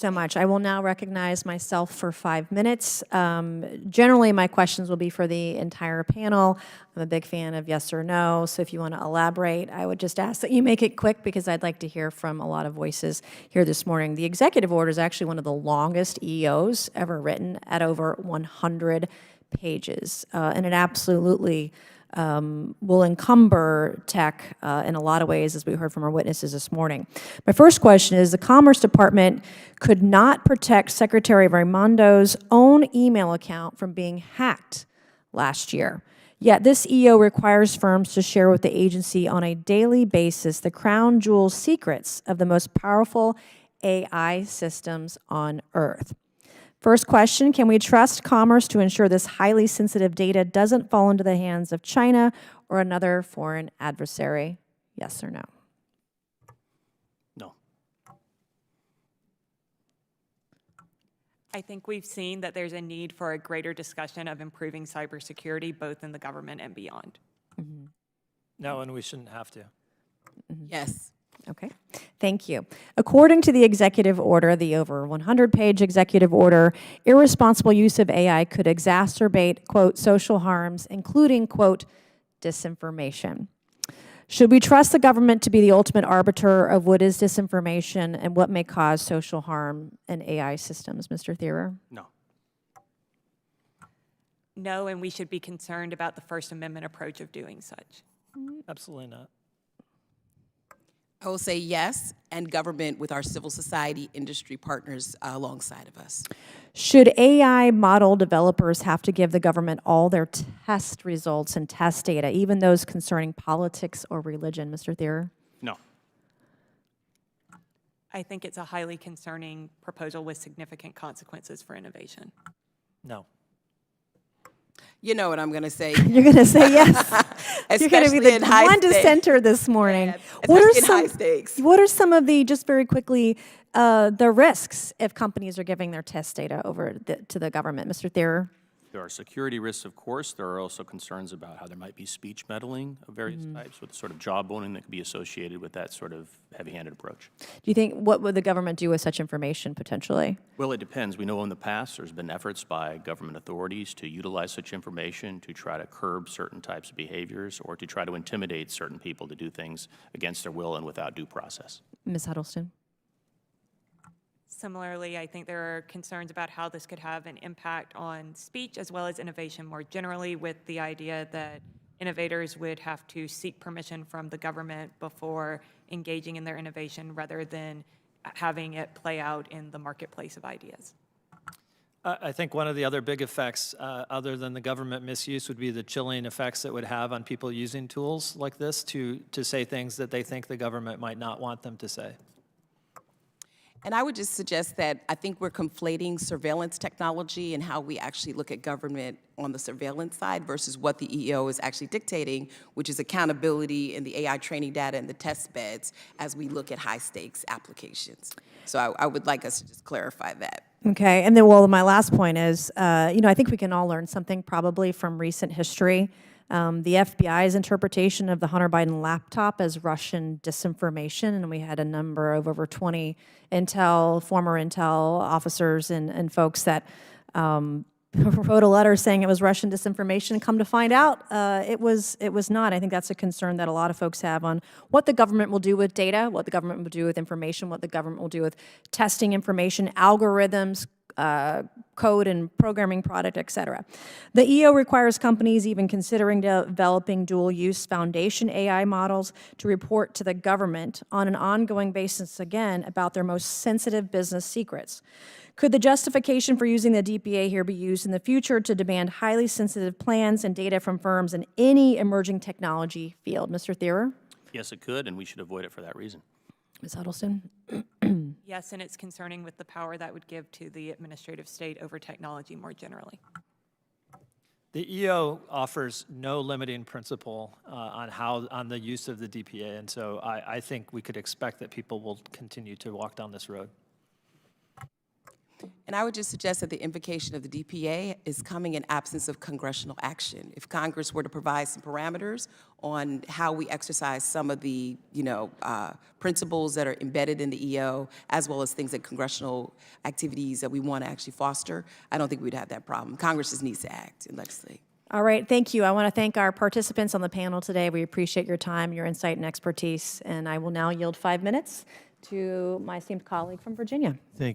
so much. I will now recognize myself for 5 minutes. Generally, my questions will be for the entire panel. I'm a big fan of yes or no, so if you want to elaborate, I would just ask that you make it quick because I'd like to hear from a lot of voices here this morning. The executive order is actually one of the longest EOs ever written at over 100 pages, and it absolutely will encumber tech in a lot of ways, as we heard from our witnesses this morning. My first question is, the Commerce Department could not protect Secretary Raimondo's own email account from being hacked last year. Yet this EO requires firms to share with the agency on a daily basis the crown jewel secrets of the most powerful AI systems on Earth. First question, can we trust Commerce to ensure this highly sensitive data doesn't fall into the hands of China or another foreign adversary? Yes or no? No. I think we've seen that there's a need for a greater discussion of improving cybersecurity, both in the government and beyond. Mm-hmm. No, and we shouldn't have to. Mm-hmm. Yes. Okay, thank you. According to the executive order, the over 100-page executive order, irresponsible use of AI could exacerbate, quote, social harms, including, quote, disinformation. Should we trust the government to be the ultimate arbiter of what is disinformation and what may cause social harm in AI systems? Mr. Thierer? No. No, and we should be concerned about the First Amendment approach of doing such. Absolutely not. I will say yes, and government with our civil society industry partners alongside of us. Should AI model developers have to give the government all their test results and test data, even those concerning politics or religion? Mr. Thierer? No. I think it's a highly concerning proposal with significant consequences for innovation. No. You know what I'm going to say. You're going to say yes. You're going to be the in high one stakes. dissenter this morning. Yeah, especially in high stakes. What are some of the, just very quickly, the risks if companies are giving their test data over to the government? Mr. Thierer? There are security risks, of course. There are also concerns about how there might be speech meddling of various types with the sort of jawboning that could be associated with that sort of heavy-handed approach. Do you think, what would the government do with such information potentially? Well, it depends. We know in the past there's been efforts by government authorities to utilize such information to try to curb certain types of behaviors or to try to intimidate certain people to do things against their will and without due process. Ms. Huddleston? Similarly, I think there are concerns about how this could have an impact on speech as well as innovation more generally, with the idea that innovators would have to seek permission from the government before engaging in their innovation rather than having it play out in the marketplace of ideas. I think one of the other big effects, other than the government misuse, would be the chilling effects it would have on people using tools like this to say things that they think the government might not want them to say. And I would just suggest that I think we're conflating surveillance technology and how we actually look at government on the surveillance side versus what the EO is actually dictating, which is accountability in the AI training data and the test beds as we look at high stakes applications. So I would like us to just clarify that. Okay, and then, well, my last point is, I think we can all learn something probably from recent history. The FBI's interpretation of the Hunter Biden laptop as Russian disinformation, and we had a number of over 20 former Intel officers and folks that wrote a letter saying it was Russian disinformation. Come to find out, it was not. I think that's a concern that a lot of folks have on what the government will do with data, what the government will do with information, what the government will do with testing information, algorithms, code and programming product, et cetera. The EO requires companies even considering developing dual-use foundation AI models to report to the government on an ongoing basis, again, about their most sensitive business secrets. Could the justification for using the DPA here be used in the future to demand highly sensitive plans and data from firms in any emerging technology field? Mr. Thierer? Yes, it could, and we should avoid it for that reason. Ms. Huddleston? Yes, and it's concerning with the power that would give to the administrative state over technology more generally. The EO offers no limiting principle on the use of the DPA, and so I think we could expect that people will continue to walk down this road. And I would just suggest that the invocation of the DPA is coming in absence of congressional action. If Congress were to provide some parameters on how we exercise some of the, principles that are embedded in the EO, as well as things that congressional activities that we want to actually foster, I don't think we'd have that problem. Congress just needs to act and legislate. All right, thank you. I want to thank our participants on the panel today. We appreciate your time, your insight, and expertise. And I will now yield 5 minutes to my esteemed colleague from Virginia. Thank